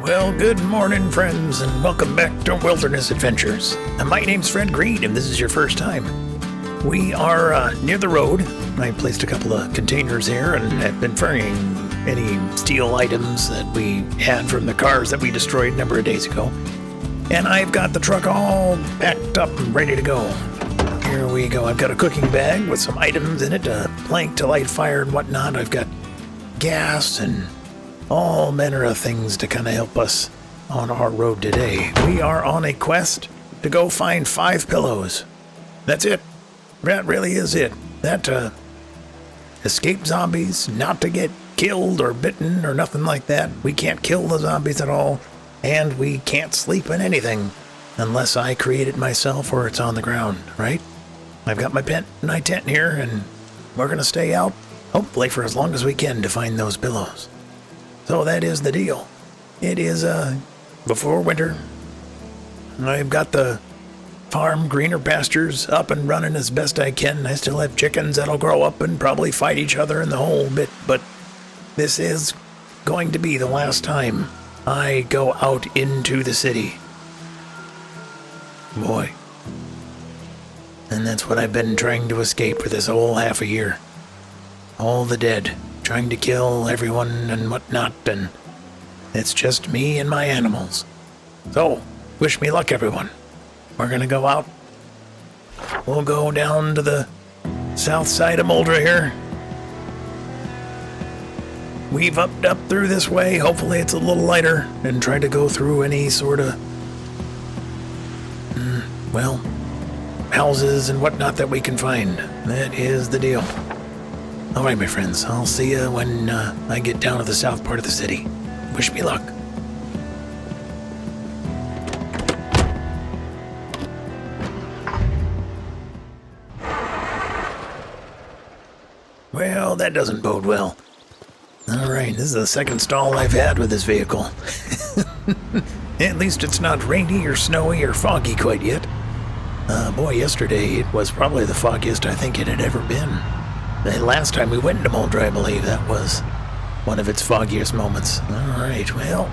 Well, good morning, friends, and welcome back to Wilderness Adventures. My name's Fred Green, and this is your first time. We are near the road. I placed a couple of containers here and have been ferrying any steel items that we had from the cars that we destroyed a number of days ago. And I've got the truck all packed up and ready to go. Here we go. I've got a cooking bag with some items in it, a plank to light fire and whatnot. I've got gas and all manner of things to kind of help us on our road today. We are on a quest to go find 5 pillows. That's it. That really is it. That, escape zombies, not to get killed or bitten or nothing like that. We can't kill the zombies at all, and we can't sleep in anything unless I create it myself or it's on the ground, right? I've got my tent here, and we're going to stay out, hopefully for as long as we can, to find those pillows. So that is the deal. It is, before winter. I've got the farm, Greener Pastures, up and running as best I can. I still have chickens that'll grow up and probably fight each other in the whole bit, but this is going to be the last time I go out into the city. Boy. And that's what I've been trying to escape for this whole half a year. All the dead, trying to kill everyone and whatnot, and it's just me and my animals. So, wish me luck, everyone. We're gonna go out. We'll go down to the south side of Moldra here. We've upped up through this way. Hopefully it's a little lighter, and try to go through any sort of, houses and whatnot that we can find. That is the deal. All right, my friends, I'll see you when I get down to the south part of the city. Wish me luck. Well, that doesn't bode well. All right, this is the second stall I've had with this vehicle. At least it's not rainy or snowy or foggy quite yet. Boy, yesterday it was probably the foggiest I think it had ever been. The last time we went into Moldra, I believe that was one of its foggiest moments. All right, well,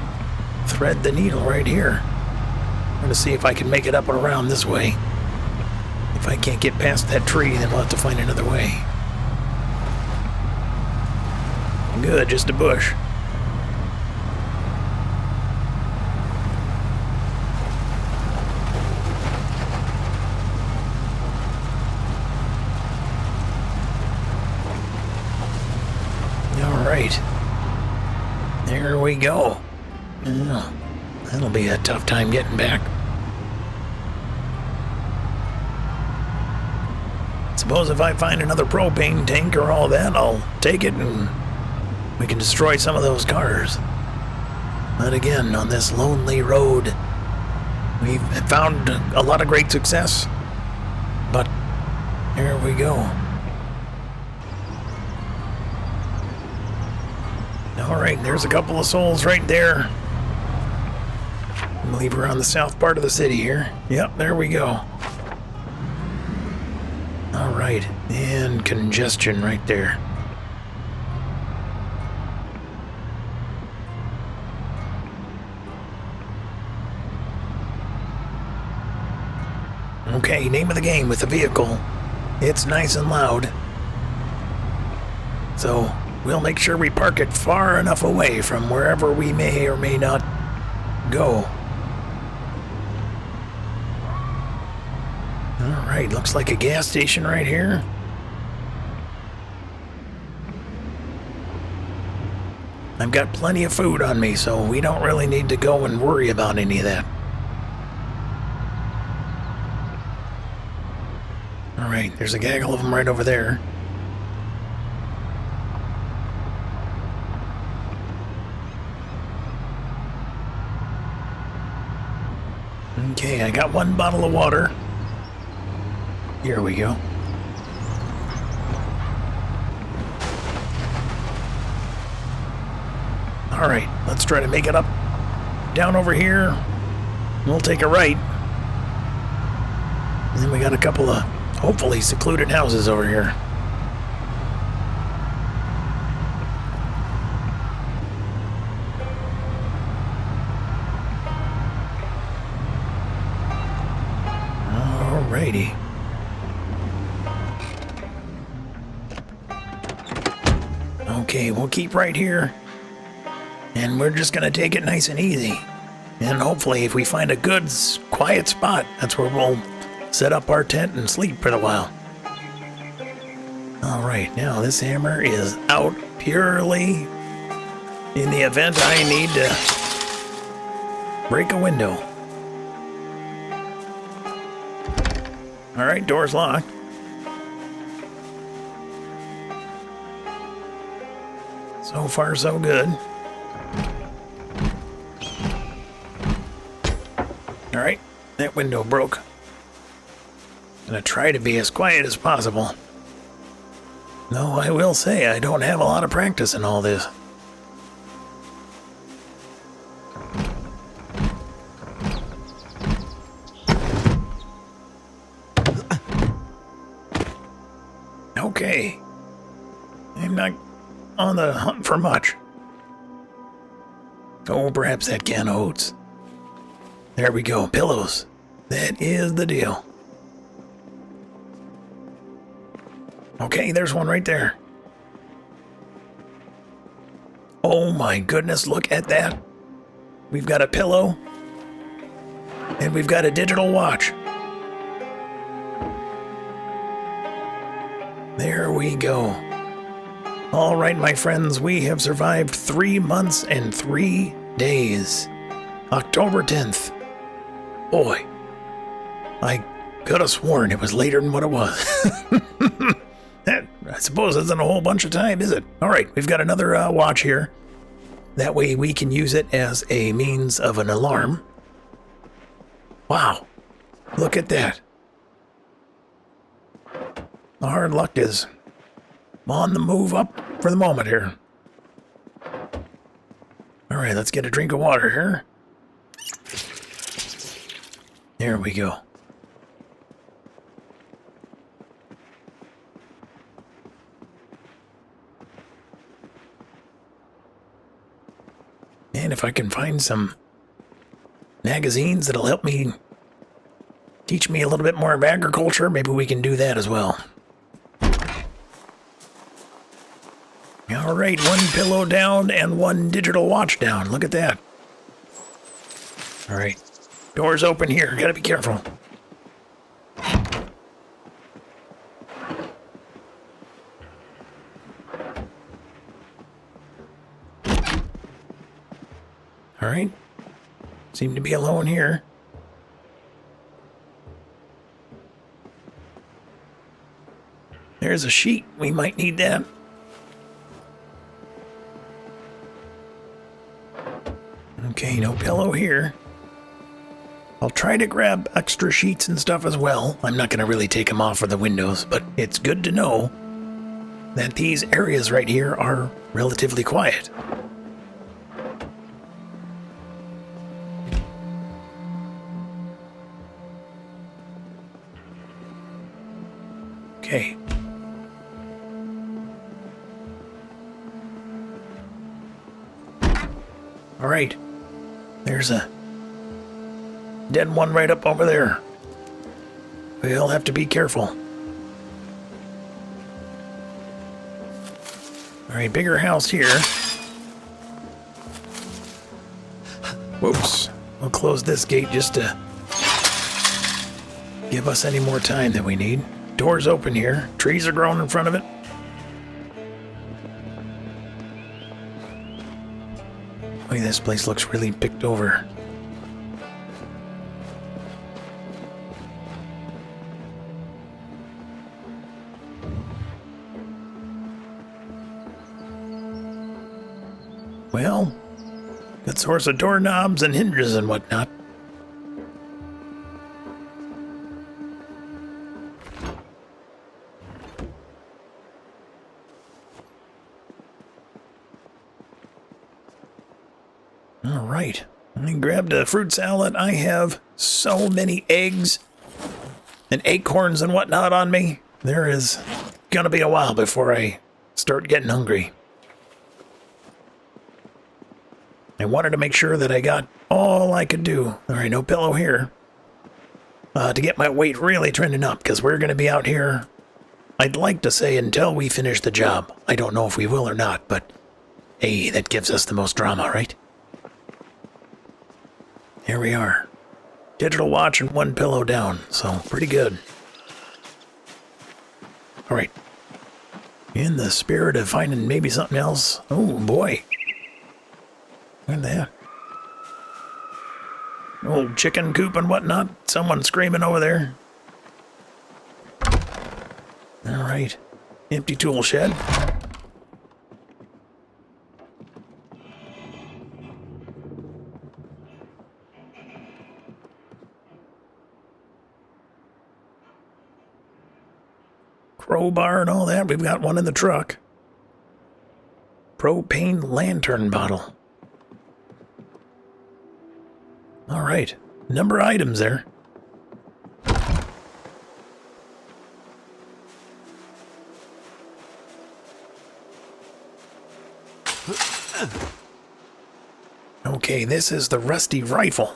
thread the needle right here. I'm going to see if I can make it up and around this way. If I can't get past that tree, then we'll have to find another way. Good, just a bush. Right. There we go. Oh, that'll be a tough time getting back. Suppose if I find another propane tank or all that, I'll take it and we can destroy some of those cars. But again, on this lonely road, we've found a lot of great success. But here we go. All right, there's a couple of souls right there. I believe we're on the south part of the city here. Yep, there we go. All right, and congestion right there. Okay, name of the game with the vehicle. It's nice and loud. So we'll make sure we park it far enough away from wherever we may or may not go. All right, looks like a gas station right here. I've got plenty of food on me, so we don't really need to go and worry about any of that. All right, there's a gaggle of them right over there. Okay, I got one bottle of water. Here we go. All right, let's try to make it up. Down over here, we'll take a right. And then we got a couple of hopefully secluded houses over here. Alrighty. Okay, we'll keep right here. And we're just gonna take it nice and easy. And hopefully if we find a good, quiet spot, that's where we'll set up our tent and sleep for a while. Alright, now this hammer is out purely in the event I need to break a window. Alright, door's locked. So far, so good. Alright, that window broke. Gonna try to be as quiet as possible. Though I will say I don't have a lot of practice in all this. Okay. I'm not on the hunt for much. Oh, perhaps that can of oats. There we go, pillows. That is the deal. Okay, there's one right there. Oh my goodness, look at that. We've got a pillow. And we've got a digital watch. There we go. All right, my friends, we have survived 3 months and 3 days. October 10th. Boy, I could have sworn it was later than what it was. That, I suppose, isn't a whole bunch of time, is it? All right, we've got another watch here. That way we can use it as a means of an alarm. Wow, look at that. The hard luck is on the move up for the moment here. All right, let's get a drink of water here. There we go. And if I can find some magazines that'll help me teach me a little bit more of agriculture, maybe we can do that as well. All right, one pillow down and one digital watch down. Look at that. All right, door's open here. Gotta be careful. All right, seem to be alone here. There's a sheet. We might need that. Okay, no pillow here. I'll try to grab extra sheets and stuff as well. I'm not going to really take them off of the windows, but it's good to know that these areas right here are relatively quiet. Okay. All right. There's a dead one right up over there. We'll have to be careful. All right, bigger house here. Whoops. We'll close this gate just to give us any more time than we need. Door's open here. Trees are growing in front of it. Boy, this place looks really picked over. Well, good source of doorknobs and hinges and whatnot. All right, I grabbed a fruit salad. I have so many eggs and acorns and whatnot on me. There is gonna be a while before I start getting hungry. I wanted to make sure that I got all I could do. All right, no pillow here. to get my weight really trending up, because we're going to be out here, I'd like to say, until we finish the job. I don't know if we will or not, but hey, that gives us the most drama, right? Here we are. Digital watch and 1 pillow down, so pretty good. All right. In the spirit of finding maybe something else. Oh, boy. What the heck? Old chicken coop and whatnot. Someone screaming over there. All right. Empty tool shed. Crowbar and all that. We've got one in the truck. Propane lantern bottle. All right. Number of items there. Okay, this is the rusty rifle.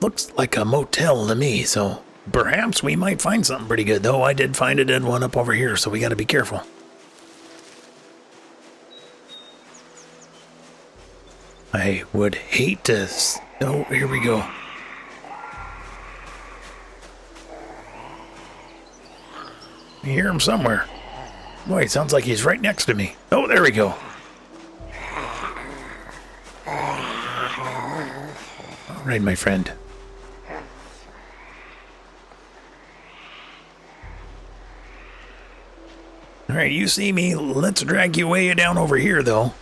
Looks like a motel to me, so perhaps we might find something pretty good, though I did find a dead one up over here, so we gotta be careful. I would hate to... Oh, here we go. I hear him somewhere. Boy, it sounds like he's right next to me. Oh, there we go. All right, my friend. All right, you see me. Let's drag you way down over here, though.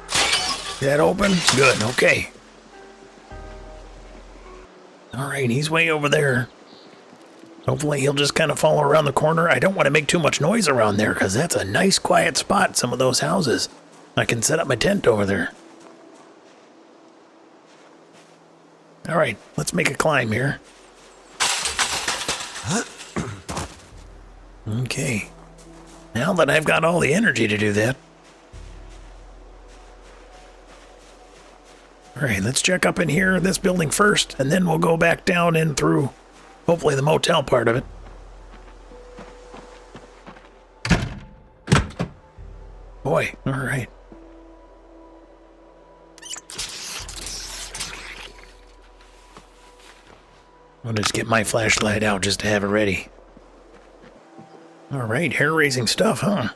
Is that open? Good, okay. All right, he's way over there. Hopefully he'll just kind of follow around the corner. I don't want to make too much noise around there, because that's a nice quiet spot, some of those houses. I can set up my tent over there. All right, let's make a climb here. Okay. Now that I've got all the energy to do that. All right, let's check up in here, this building first, and then we'll go back down in through, hopefully, the motel part of it. Boy, all right. I'll just get my flashlight out just to have it ready. All right, hair-raising stuff, huh?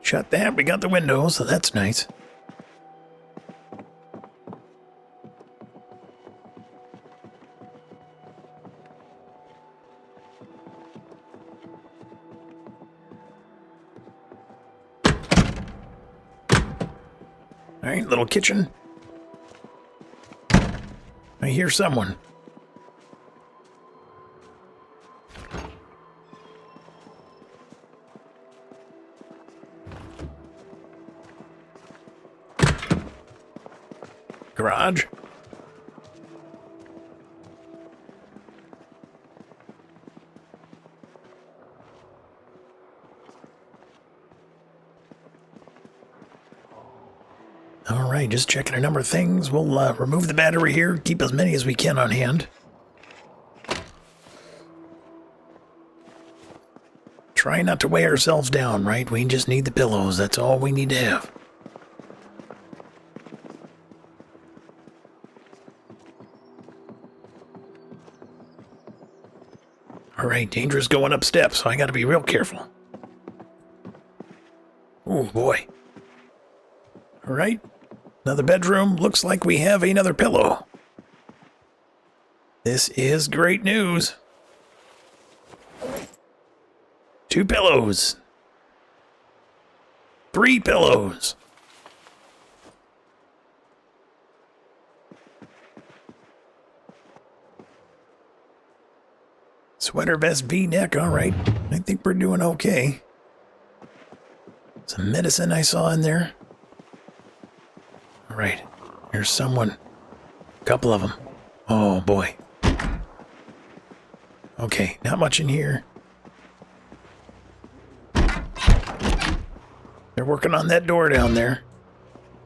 Shut that, we got the windows, so that's nice. All right, little kitchen. I hear someone. Garage. All right, just checking a number of things. We'll remove the battery here, keep as many as we can on hand. Try not to weigh ourselves down, right? We just need the pillows. That's all we need to have. All right, dangerous going up steps, so I got to be real careful. Oh, boy. All right, another bedroom. Looks like we have another pillow. This is great news. 2 pillows. 3 pillows. Sweater vest V-neck, all right. I think we're doing okay. Some medicine I saw in there. All right, here's someone. A couple of them. Oh, boy. Okay, not much in here. They're working on that door down there.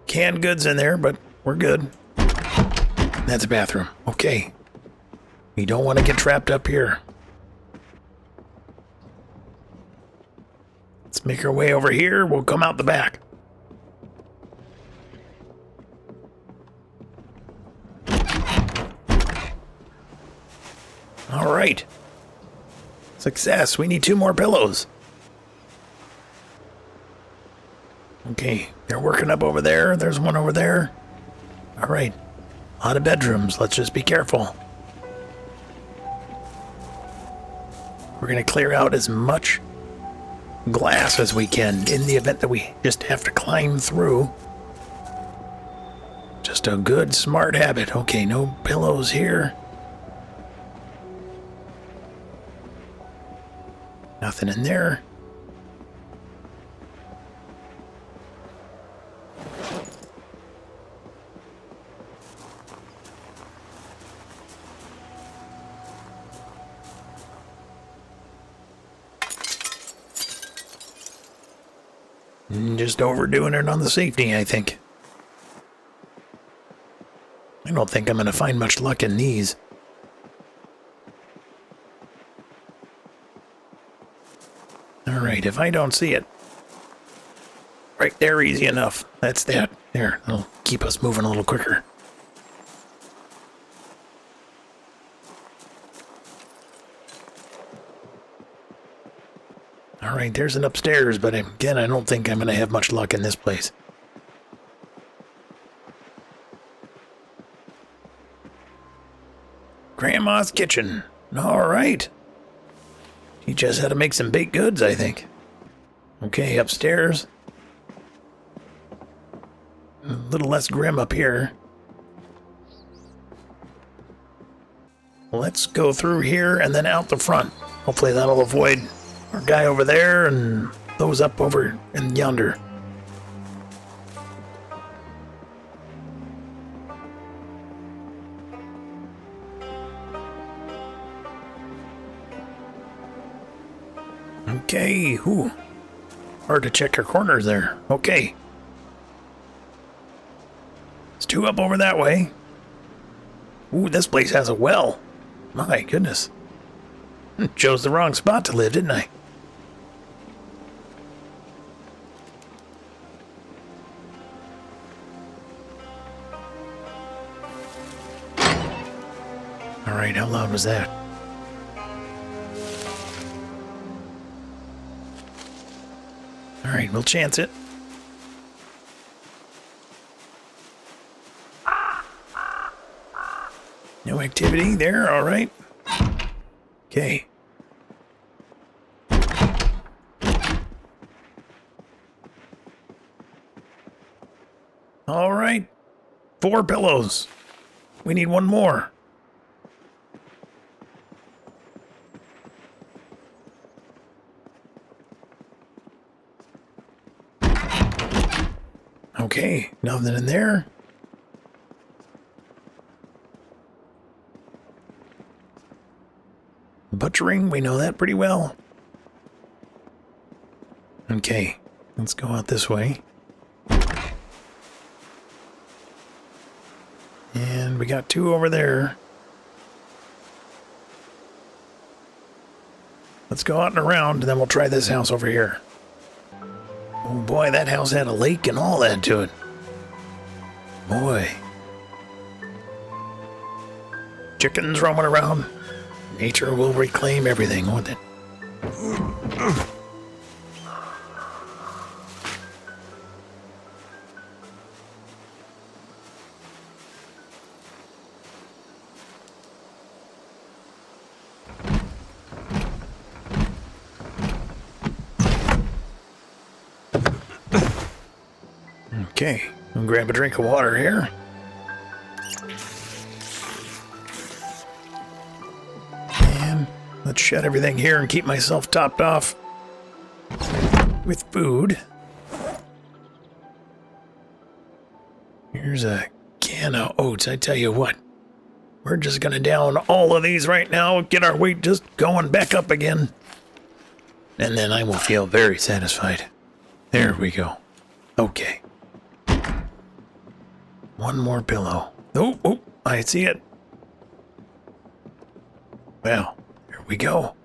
Canned goods in there, but we're good. That's a bathroom. Okay. We don't want to get trapped up here. Let's make our way over here. We'll come out the back. All right. Success. We need 2 more pillows. Okay, they're working up over there. There's one over there. All right. A lot of bedrooms. Let's just be careful. We're going to clear out as much glass as we can in the event that we just have to climb through. Just a good, smart habit. Okay, no pillows here. Nothing in there. Just overdoing it on the safety, I think. I don't think I'm going to find much luck in these. Alright, if I don't see it. Right there, easy enough. That's that. There, that'll keep us moving a little quicker. Alright, there's an upstairs, but again, I don't think I'm going to have much luck in this place. Grandma's kitchen. Alright. She just had to make some baked goods, I think. Okay, upstairs. A little less grim up here. Let's go through here and then out the front. Hopefully that'll avoid our guy over there and those up over in yonder. Okay, ooh. Hard to check our corners there. Okay. There's 2 up over that way. Ooh, this place has a well. My goodness. Chose the wrong spot to live, didn't I? Alright, how loud was that? Alright, we'll chance it. No activity there, alright. Okay. Alright. 4 pillows. We need 1 more. Okay, nothing in there. Butchering, we know that pretty well. Okay, let's go out this way. And we got 2 over there. Let's go out and around, and then we'll try this house over here. Oh boy, that house had a lake and all that to it. Boy. Chickens roaming around. Nature will reclaim everything, won't it? Okay, I'll grab a drink of water here. And let's shut everything here and keep myself topped off with food. Here's a can of oats. I tell you what, we're just gonna down all of these right now, get our weight just going back up again. And then I will feel very satisfied. There we go. Okay. One more pillow. Oh, I see it. Well, here we go.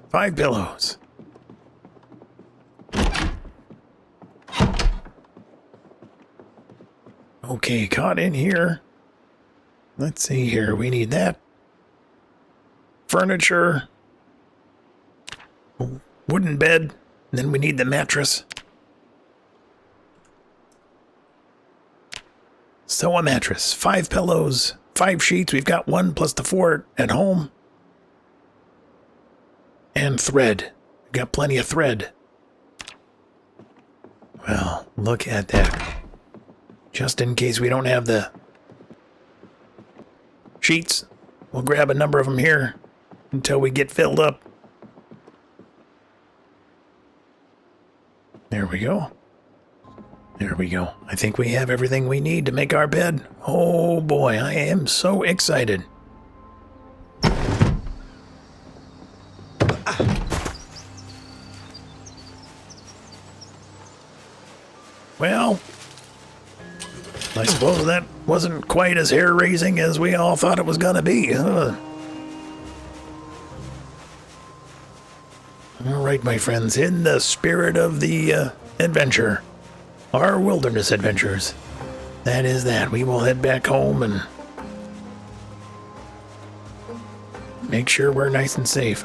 Five pillows. Okay, caught in here. Let's see here. We need that. Furniture. Wooden bed. And then we need the mattress. So a mattress. 5 pillows. 5 sheets. We've got 1 plus the 4 at home. And thread. We've got plenty of thread. Well, look at that. Just in case we don't have the sheets, we'll grab a number of them here until we get filled up. There we go. There we go. I think we have everything we need to make our bed. Oh boy, I am so excited. Well, I suppose that wasn't quite as hair-raising as we all thought it was going to be. All right, my friends, in the spirit of the adventure, our wilderness adventures, that is that. We will head back home and make sure we're nice and safe.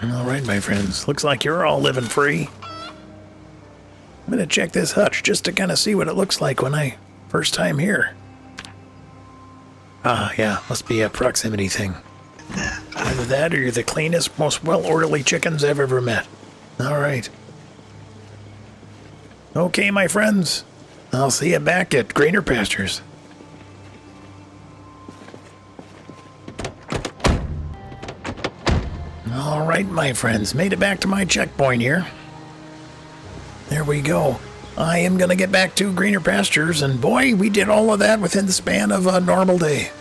All right, my friends, looks like you're all living free. I'm going to check this hutch just to kind of see what it looks like when I first time here. Ah, yeah, must be a proximity thing. Either that or you're the cleanest, most well-orderly chickens I've ever met. All right. Okay, my friends, I'll see you back at Greener Pastures. All right, my friends, made it back to my checkpoint here. There we go. I am going to get back to Greener Pastures, and boy, we did all of that within the span of a normal day.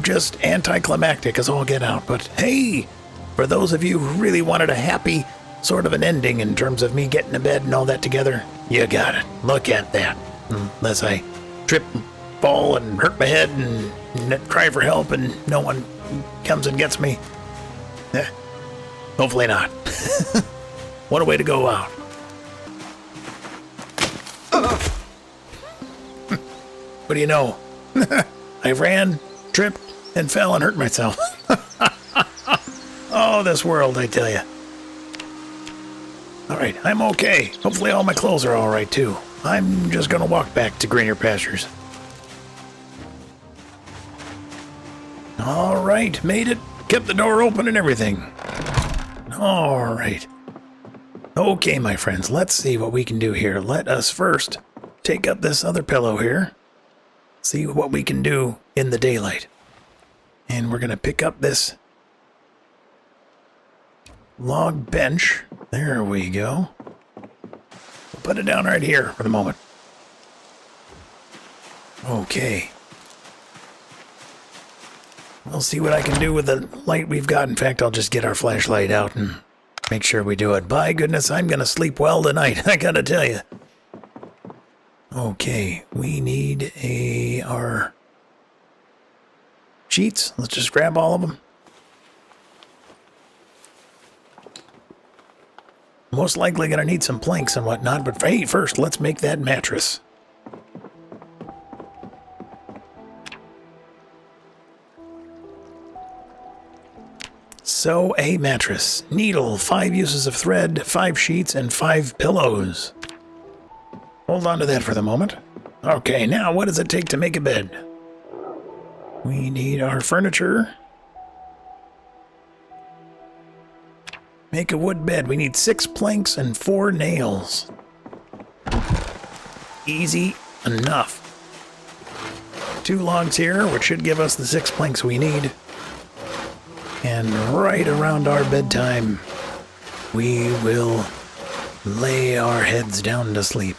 Just anticlimactic as all get out, but hey, for those of you who really wanted a happy sort of an ending in terms of me getting to bed and all that together, you got it. Look at that. Unless I trip, fall, and hurt my head and cry for help and no one comes and gets me. Hopefully not. What a way to go out. What do you know? I ran, tripped, and fell and hurt myself. Oh, this world, I tell you. All right, I'm okay. Hopefully all my clothes are all right, too. I'm just going to walk back to Greener Pastures. All right, made it. Kept the door open and everything. All right. Okay, my friends, let's see what we can do here. Let us first take up this other pillow here. See what we can do in the daylight. And we're going to pick up this log bench. There we go. We'll put it down right here for the moment. Okay. We'll see what I can do with the light we've got. In fact, I'll just get our flashlight out and make sure we do it. By goodness, I'm going to sleep well tonight, I gotta tell you. Okay, we need our sheets. Let's just grab all of them. Most likely going to need some planks and whatnot, but hey, first, let's make that mattress. So, a mattress, needle, 5 uses of thread, 5 sheets, and 5 pillows. Hold on to that for the moment. Okay, now what does it take to make a bed? We need our furniture. Make a wood bed. We need 6 planks and 4 nails. Easy enough. 2 logs here, which should give us the 6 planks we need. And right around our bedtime, we will lay our heads down to sleep.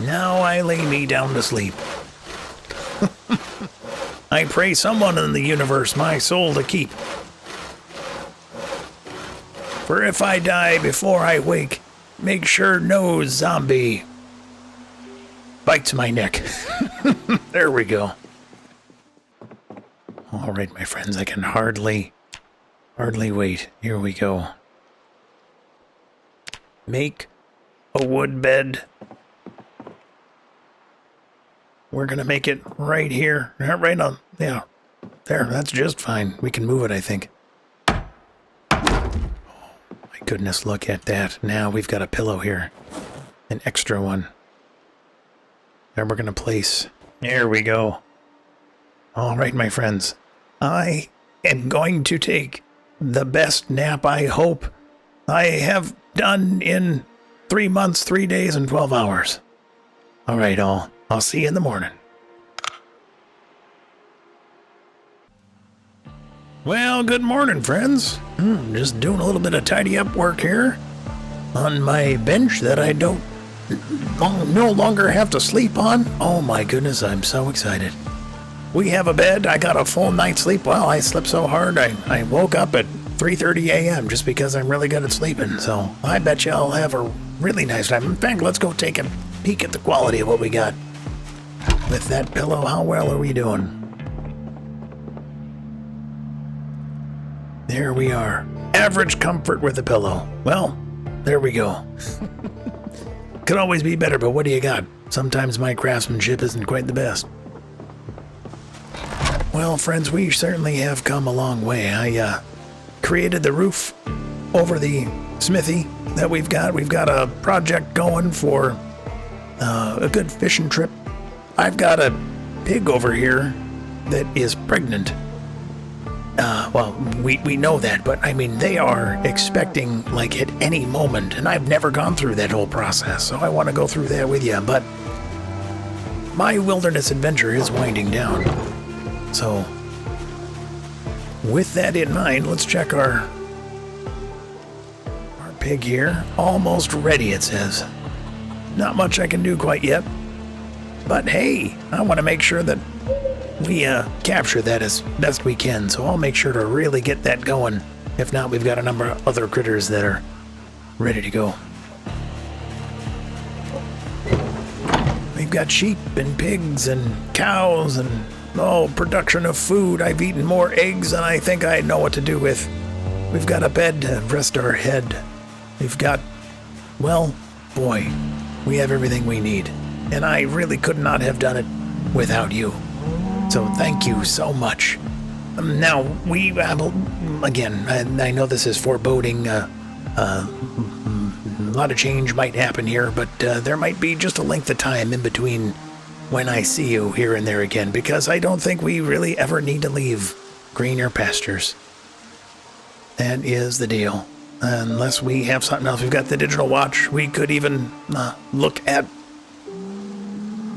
Now I lay me down to sleep. I pray someone in the universe my soul to keep. For if I die before I wake, make sure no zombie bites my neck. There we go. All right, my friends, I can hardly wait. Here we go. Make a wood bed. We're going to make it right here. Right on. Yeah. There, that's just fine. We can move it, I think. Oh, my goodness, look at that. Now we've got a pillow here. An extra one. And we're going to place. There we go. All right, my friends. I am going to take the best nap I hope I have done in 3 months, 3 days, and 12 hours. All right, all. I'll see you in the morning. Well, good morning, friends. Just doing a little bit of tidy up work here on my bench that I don't no longer have to sleep on. Oh my goodness, I'm so excited. We have a bed. I got a full night's sleep. Well, I slept so hard I woke up at 3:30 a.m. just because I'm really good at sleeping. So I bet you I'll have a really nice time. In fact, let's go take a peek at the quality of what we got. With that pillow, how well are we doing? There we are. Average comfort with a pillow. Well, there we go. Could always be better, but what do you got? Sometimes my craftsmanship isn't quite the best. Well, friends, we certainly have come a long way. I created the roof over the smithy that we've got. We've got a project going for a good fishing trip. I've got a pig over here that is pregnant. Well, we know that, but I mean, they are expecting like at any moment, and I've never gone through that whole process, so I want to go through that with you. But my wilderness adventure is winding down. So, with that in mind, let's check our pig here. Almost ready, it says. Not much I can do quite yet. But hey, I want to make sure that we capture that as best we can, so I'll make sure to really get that going. If not, we've got a number of other critters that are ready to go. We've got sheep and pigs and cows and production of food. I've eaten more eggs than I think I know what to do with. We've got a bed to rest our head. We've got, well, boy, we have everything we need. And I really could not have done it without you. So thank you so much. Now, we have, again, I know this is foreboding. A lot of change might happen here, but there might be just a length of time in between when I see you here and there again, because I don't think we really ever need to leave Greener Pastures. That is the deal. Unless we have something else. We've got the digital watch. We could even look at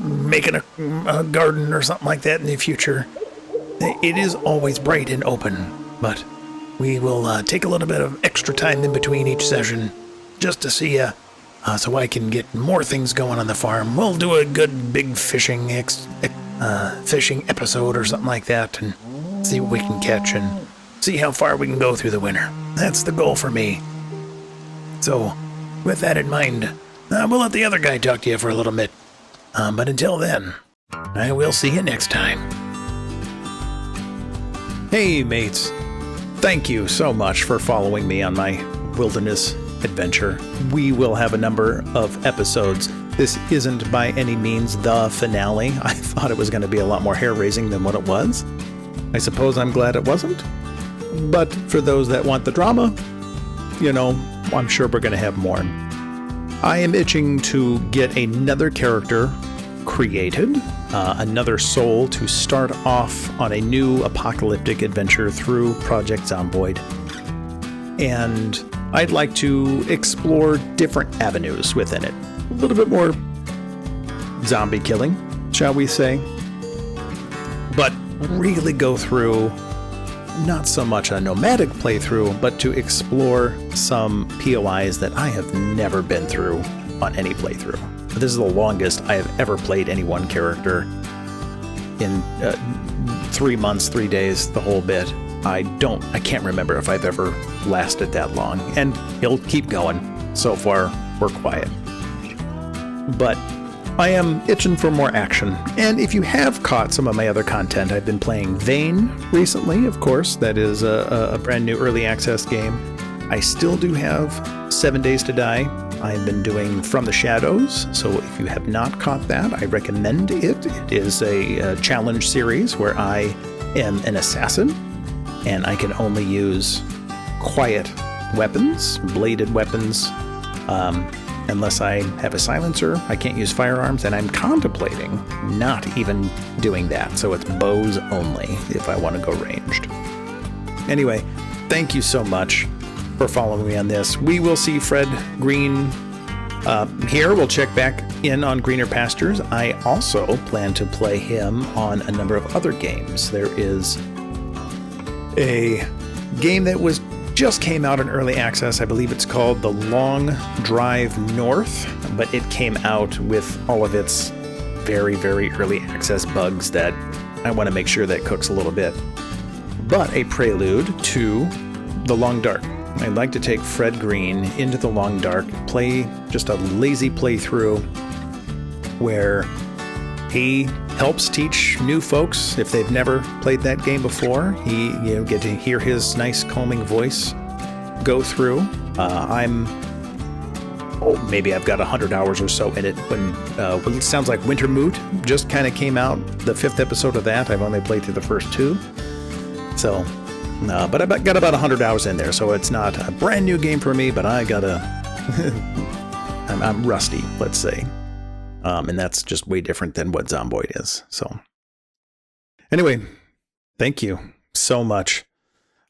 making a garden or something like that in the future. It is always bright and open, but we will take a little bit of extra time in between each session just to see you, so I can get more things going on the farm. We'll do a good big fishing episode or something like that and see what we can catch and see how far we can go through the winter. That's the goal for me. So, with that in mind, we'll let the other guy talk to you for a little bit. But until then, I will see you next time. Hey, mates. Thank you so much for following me on my wilderness adventure. We will have a number of episodes. This isn't by any means the finale. I thought it was going to be a lot more hair-raising than what it was. I suppose I'm glad it wasn't. But for those that want the drama, I'm sure we're going to have more. I am itching to get another character created, another soul to start off on a new apocalyptic adventure through Project Zomboid. And I'd like to explore different avenues within it. A little bit more zombie killing, shall we say. But really go through not so much a nomadic playthrough, but to explore some POIs that I have never been through on any playthrough. This is the longest I have ever played any one character in 3 months, 3 days, the whole bit. I can't remember if I've ever lasted that long, and he'll keep going. So far, we're quiet. But I am itching for more action. And if you have caught some of my other content, I've been playing Vane recently, of course. That is a brand new early access game. I still do have 7 Days to Die. I've been doing From the Shadows, so if you have not caught that, I recommend it. It is a challenge series where I am an assassin, and I can only use quiet weapons, bladed weapons, unless I have a silencer. I can't use firearms, and I'm contemplating not even doing that, so it's bows only if I want to go ranged. Anyway, thank you so much for following me on this. We will see Fred Green here. We'll check back in on Greener Pastures. I also plan to play him on a number of other games. There is a game that just came out in early access. I believe it's called The Long Drive North, but it came out with all of its very, very early access bugs that I want to make sure that cooks a little bit. But a prelude to The Long Dark. I'd like to take Fred Green into The Long Dark, play just a lazy playthrough where he helps teach new folks if they've never played that game before. You get to hear his nice calming voice go through. Maybe I've got 100 hours or so in it. When it sounds like Wintermoot just kind of came out, the 5th episode of that. I've only played through the first 2, so. But I've got about 100 hours in there, so it's not a brand new game for me, but I gotta... I'm rusty, let's say. And that's just way different than what Zomboid is, so... Anyway, thank you so much.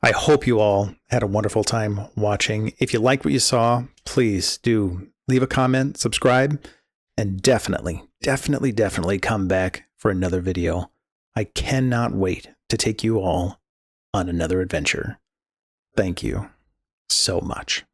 I hope you all had a wonderful time watching. If you liked what you saw, please do leave a comment, subscribe, and definitely come back for another video. I cannot wait to take you all on another adventure. Thank you so much.